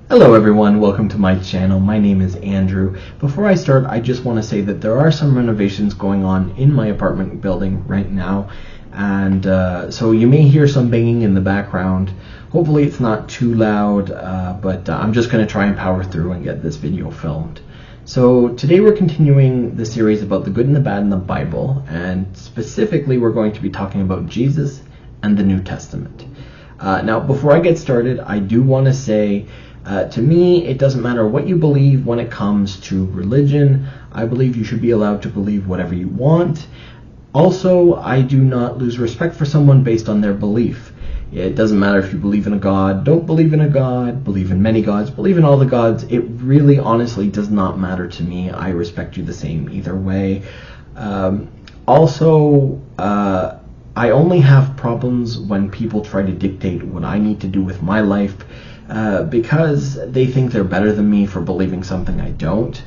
Hello everyone, welcome to my channel. My name is Andrew. Before I start, I just want to say that there are some renovations going on in my apartment building right now, and so you may hear some banging in the background. Hopefully it's not too loud, but I'm just going to try and power through and get this video filmed. So today we're continuing the series about the good and the bad in the Bible, and specifically we're going to be talking about Jesus and the New Testament. Now before I get started, I do want to say to me, it doesn't matter what you believe when it comes to religion. I believe you should be allowed to believe whatever you want. Also, I do not lose respect for someone based on their belief. It doesn't matter if you believe in a god, don't believe in a god, believe in many gods, believe in all the gods. It really honestly does not matter to me. I respect you the same either way. I only have problems when people try to dictate what I need to do with my life, because they think they're better than me for believing something I don't.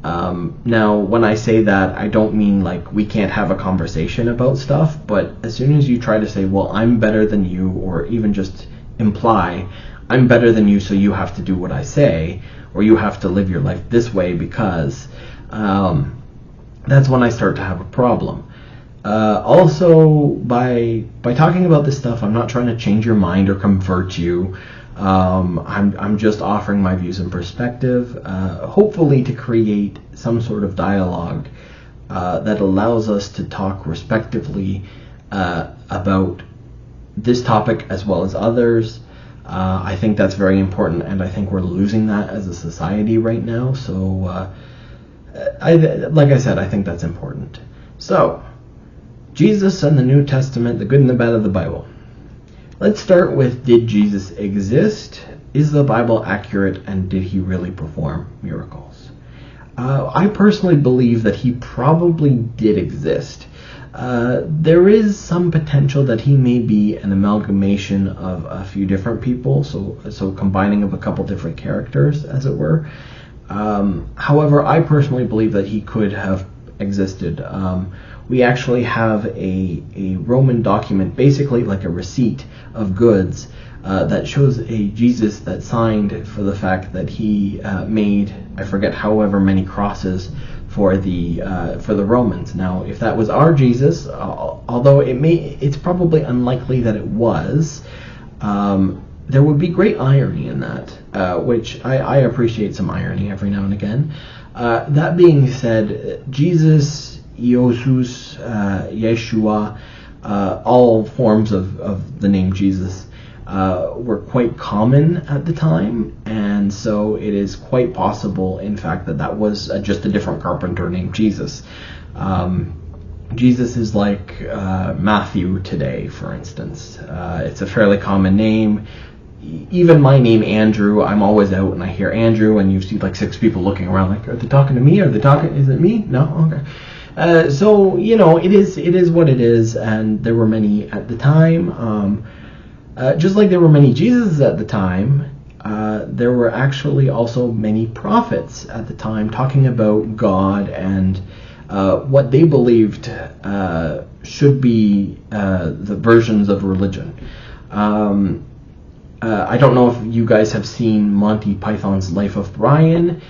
Now, when I say that, I don't mean like we can't have a conversation about stuff, but as soon as you try to say, well, I'm better than you, or even just imply, I'm better than you, so you have to do what I say, or you have to live your life this way because, that's when I start to have a problem. Also, by talking about this stuff, I'm not trying to change your mind or convert you. I'm just offering my views and perspective, hopefully to create some sort of dialogue that allows us to talk respectively about this topic as well as others. I think that's very important, and I think we're losing that as a society right now. So, like I said, I think that's important. So, Jesus and the New Testament, the good and the bad of the Bible. Let's start with, did Jesus exist? Is the Bible accurate, and did he really perform miracles? I personally believe that he probably did exist. There is some potential that he may be an amalgamation of a few different people, so combining of a couple different characters, as it were. However, I personally believe that he could have existed. We actually have a Roman document, basically like a receipt of goods, that shows a Jesus that signed for the fact that he made, I forget, however many crosses for the Romans. Now, if that was our Jesus, although it's probably unlikely that it was, there would be great irony in that, which I appreciate some irony every now and again. That being said, Jesus, Jesus, Yeshua, all forms of the name Jesus were quite common at the time, and so it is quite possible, in fact, that was just a different carpenter named Jesus. Jesus is like Matthew today, for instance. It's a fairly common name. Even my name, Andrew, I'm always out and I hear Andrew, and you see like 6 people looking around like, are they talking to me? Is it me? No? Okay. So, it is what it is, and there were many at the time. Just like there were many Jesuses at the time, there were actually also many prophets at the time talking about God and what they believed should be the versions of religion. I don't know if you guys have seen Monty Python's Life of Brian.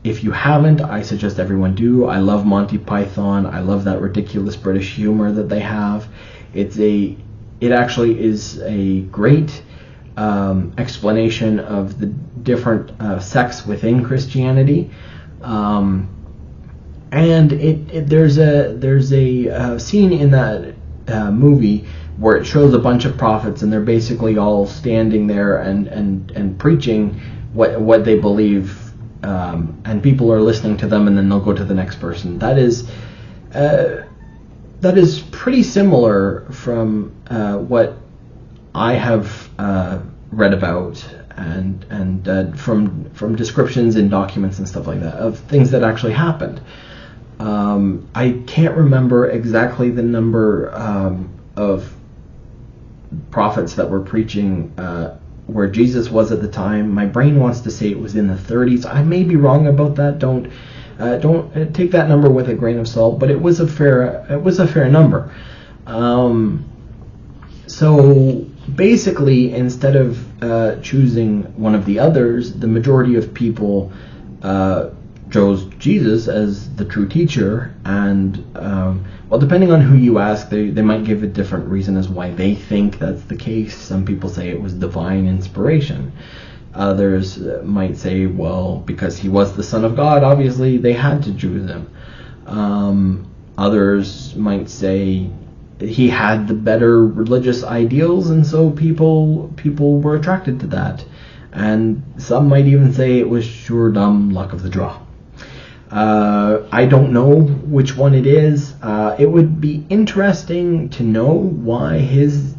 If you haven't, I suggest everyone do. I love Monty Python. I love that ridiculous British humor that they have. It actually is a great explanation of the different sects within Christianity. And there's a scene in that movie where it shows a bunch of prophets, and they're basically all standing there and preaching what they believe, and people are listening to them, and then they'll go to the next person. That is pretty similar from what I have read about and from descriptions in documents and stuff like that of things that actually happened. I can't remember exactly the number of prophets that were preaching where Jesus was at the time. My brain wants to say it was in the 30s. I may be wrong about that. Don't take that number with a grain of salt, but it was a fair number. So basically, instead of choosing one of the others, the majority of people chose Jesus as the true teacher. And well, depending on who you ask, they might give a different reason as why they think that's the case. Some people say it was divine inspiration. Others might say, well, because he was the Son of God, obviously they had to choose him. Others might say he had the better religious ideals, and so people were attracted to that. And some might even say it was sure dumb luck of the draw. I don't know which one it is. It would be interesting to know why his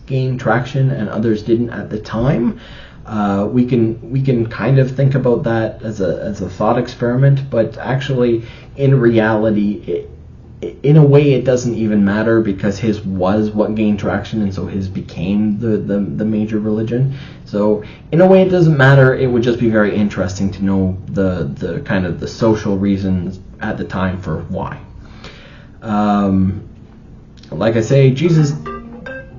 gained traction and others didn't at the time. We can kind of think about that as a thought experiment, but actually, in reality, in a way, it doesn't even matter, because his was what gained traction, and so his became the major religion. So in a way, it doesn't matter. It would just be very interesting to know the kind of the social reasons at the time for why. Like I say, Jesus.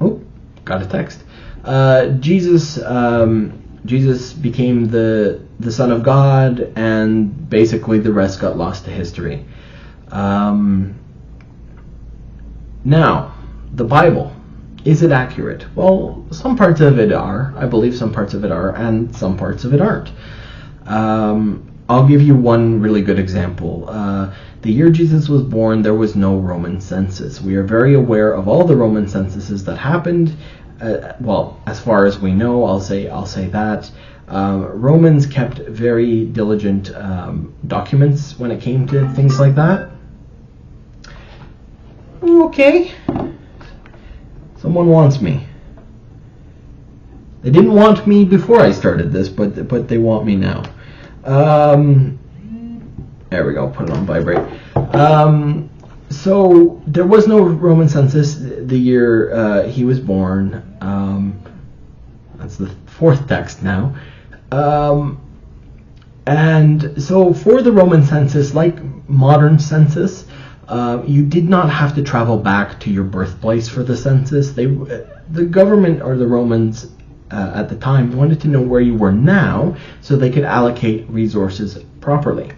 Oh, got a text. Jesus became the Son of God, and basically the rest got lost to history. Now, the Bible, is it accurate? Well, some parts of it are. I believe some parts of it are, and some parts of it aren't. I'll give you one really good example. The year Jesus was born, there was no Roman census. We are very aware of all the Roman censuses that happened. Well, as far as we know, I'll say that. Romans kept very diligent documents when it came to things like that. Okay. Someone wants me. They didn't want me before I started this, but they want me now. There we go. Put it on vibrate. So there was no Roman census the year he was born. That's the fourth text now. And so for the Roman census, like modern census, you did not have to travel back to your birthplace for the census. The government, or the Romans at the time, wanted to know where you were now so they could allocate resources properly.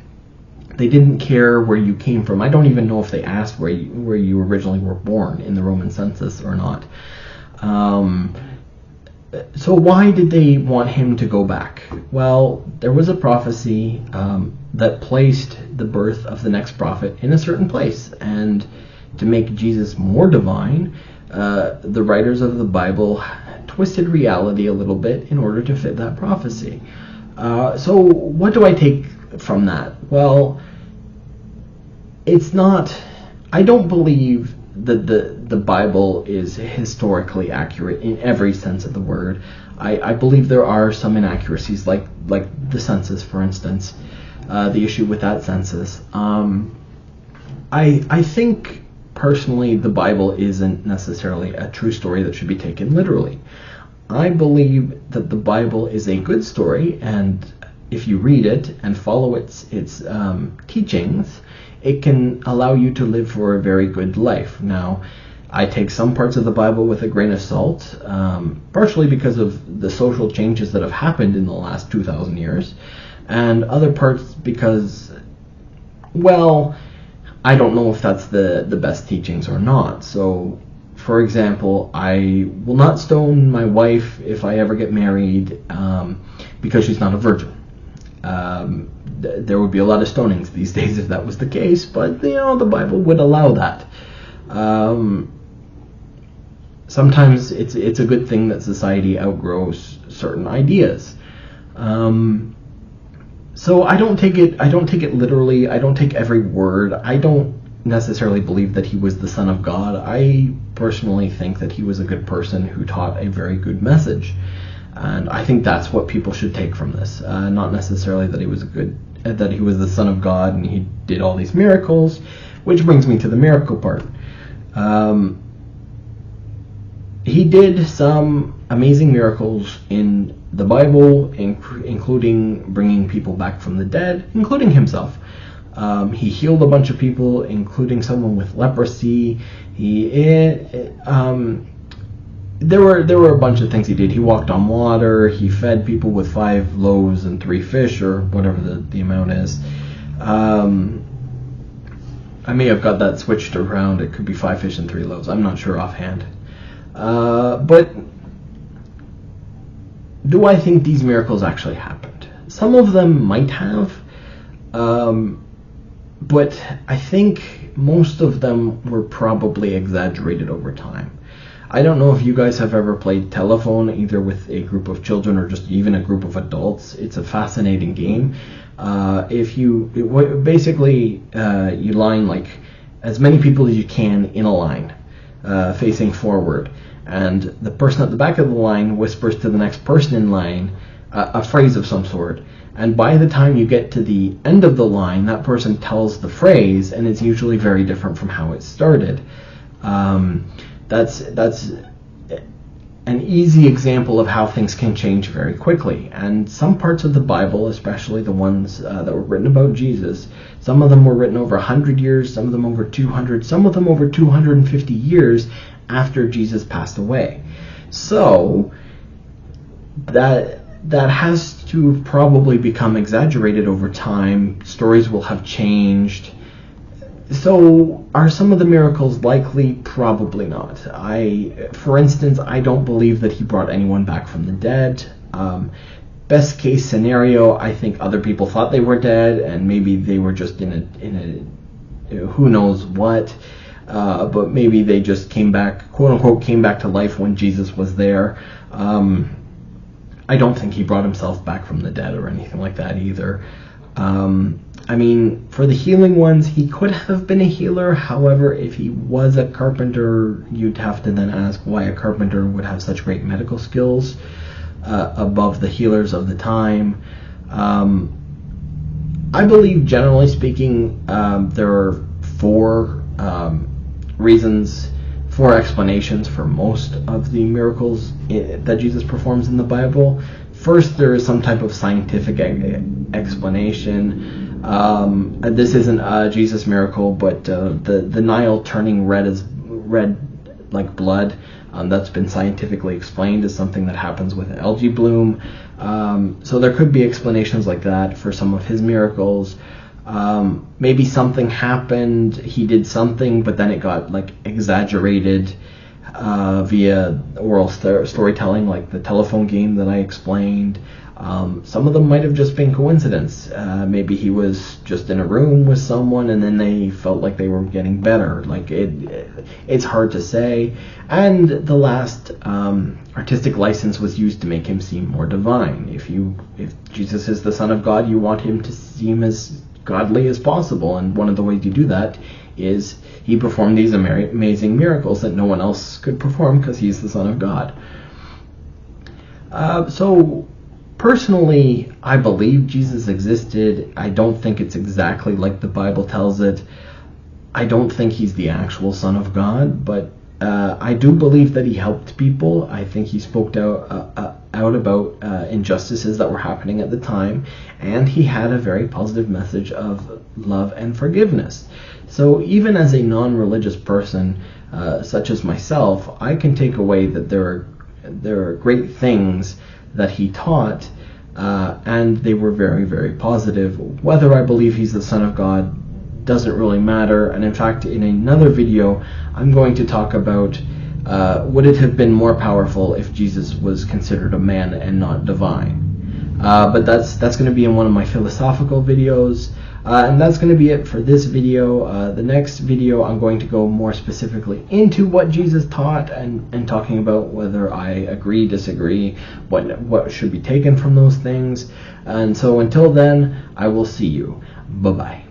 They didn't care where you came from. I don't even know if they asked where you originally were born in the Roman census or not. So why did they want him to go back? Well, there was a prophecy that placed the birth of the next prophet in a certain place. And to make Jesus more divine, the writers of the Bible twisted reality a little bit in order to fit that prophecy. So what do I take from that? Well, it's not... I don't believe that the Bible is historically accurate in every sense of the word. I believe there are some inaccuracies, like the census, for instance, the issue with that census. I think, personally, the Bible isn't necessarily a true story that should be taken literally. I believe that the Bible is a good story, and if you read it and follow its teachings, it can allow you to live for a very good life. Now, I take some parts of the Bible with a grain of salt, partially because of the social changes that have happened in the last 2,000 years, and other parts because, well, I don't know if that's the best teachings or not. So, for example, I will not stone my wife if I ever get married because she's not a virgin. There would be a lot of stonings these days if that was the case, but the Bible would allow that. Sometimes it's a good thing that society outgrows certain ideas. So I don't take it literally. I don't take every word. I don't necessarily believe that he was the Son of God. I personally think that he was a good person who taught a very good message. And I think that's what people should take from this. Not necessarily that he was the Son of God and he did all these miracles, which brings me to the miracle part. He did some amazing miracles in the Bible, including bringing people back from the dead, including himself. He healed a bunch of people, including someone with leprosy. there were a bunch of things he did. He walked on water. He fed people with 5 loaves and 3 fish, or whatever the amount is. I may have got that switched around. It could be 5 fish and 3 loaves. I'm not sure offhand. But do I think these miracles actually happened? Some of them might have. But I think most of them were probably exaggerated over time. I don't know if you guys have ever played telephone, either with a group of children or just even a group of adults. It's a fascinating game. Basically you line like as many people as you can in a line, facing forward, and the person at the back of the line whispers to the next person in line a phrase of some sort. And by the time you get to the end of the line, that person tells the phrase, and it's usually very different from how it started. That's an easy example of how things can change very quickly. And some parts of the Bible, especially the ones that were written about Jesus, some of them were written over 100 years, some of them over 200, some of them over 250 years after Jesus passed away. So that has to probably become exaggerated over time. Stories will have changed. So are some of the miracles likely? Probably not. For instance, I don't believe that he brought anyone back from the dead. Best case scenario, I think other people thought they were dead, and maybe they were just in a who knows what. But maybe they just came back, quote unquote, came back to life when Jesus was there. I don't think he brought himself back from the dead or anything like that either. I mean, for the healing ones, he could have been a healer. However, if he was a carpenter, you'd have to then ask why a carpenter would have such great medical skills above the healers of the time. I believe, generally speaking, there are 4 reasons, 4 explanations for most of the miracles that Jesus performs in the Bible. First, there is some type of scientific explanation. This isn't a Jesus miracle, but the Nile turning red like blood, that's been scientifically explained as something that happens with algae bloom. So there could be explanations like that for some of his miracles. Maybe something happened, he did something, but then it got like exaggerated via oral storytelling, like the telephone game that I explained. Some of them might have just been coincidence. Maybe he was just in a room with someone and then they felt like they were getting better. Like it's hard to say. And the last artistic license was used to make him seem more divine. If Jesus is the Son of God, you want him to seem as godly as possible, and one of the ways you do that is he performed these amazing miracles that no one else could perform because he's the Son of God. So personally, I believe Jesus existed. I don't think it's exactly like the Bible tells it. I don't think he's the actual Son of God, but I do believe that he helped people. I think he spoke out about injustices that were happening at the time, and he had a very positive message of love and forgiveness. So even as a non-religious person, such as myself, I can take away that there are great things that he taught, and they were very, very positive. Whether I believe he's the Son of God doesn't really matter, and in fact, in another video, I'm going to talk about would it have been more powerful if Jesus was considered a man and not divine? But that's going to be in one of my philosophical videos, and that's going to be it for this video. The next video, I'm going to go more specifically into what Jesus taught and talking about whether I agree, disagree, what should be taken from those things. And so until then, I will see you. Bye-bye.